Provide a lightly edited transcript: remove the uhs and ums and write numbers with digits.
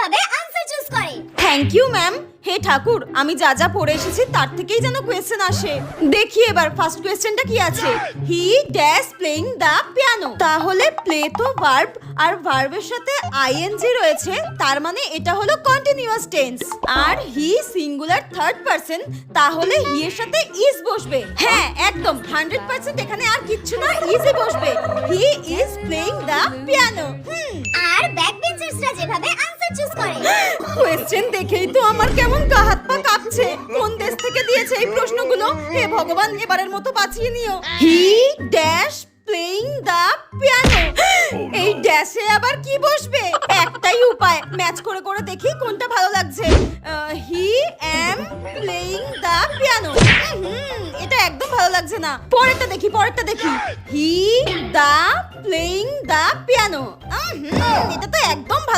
যেভাবে answer choose করে। Thank you ma'am. হে ঠাকুর, আমি যা যা পড়ে এসেছি তার থেকেই যেন কোয়েশ্চেন আসে। দেখি এবার ফার্স্ট কোয়েশ্চেনটা কি আছে। He dash playing the piano. তাহলে প্লে তো ভার্ব, আর ভার্বের সাথে আইএনজি রয়েছে, তার মানে এটা হলো কন্টিনিউয়াস টেন্স। আর হি সিঙ্গুলার থার্ড পারসন, তাহলে হি এর সাথে ইজ বসবে। হ্যাঁ একদম 100% এখানে আর কিচ্ছু না, ইজই বসবে। He is playing the piano. আর ব্যাক বেঞ্চার্সরা যেভাবে আনসার চুজ করে। কোয়েশ্চেন দেখেই তো আমার কেমন গা হাত পা কাঁপছে। কোন দেশ থেকে দিয়েছে এই প্রশ্নগুলো? হে ভগবান, এবারের মতো বাঁচিয়ে নিও। He dash playing the piano. এই ড্যাশে আবার কি বসবে? একটাই উপায়, ম্যাচ করে করে দেখি কোনটা ভালো লাগছে। হি এম প্লেইং দ্য পিয়ানো। এটা একদম ভালো লাগছে না। পরেরটা দেখি, পরেরটা দেখি। হি দা প্লেইং দ্য পিয়ানো। এটা তো একদম ভালো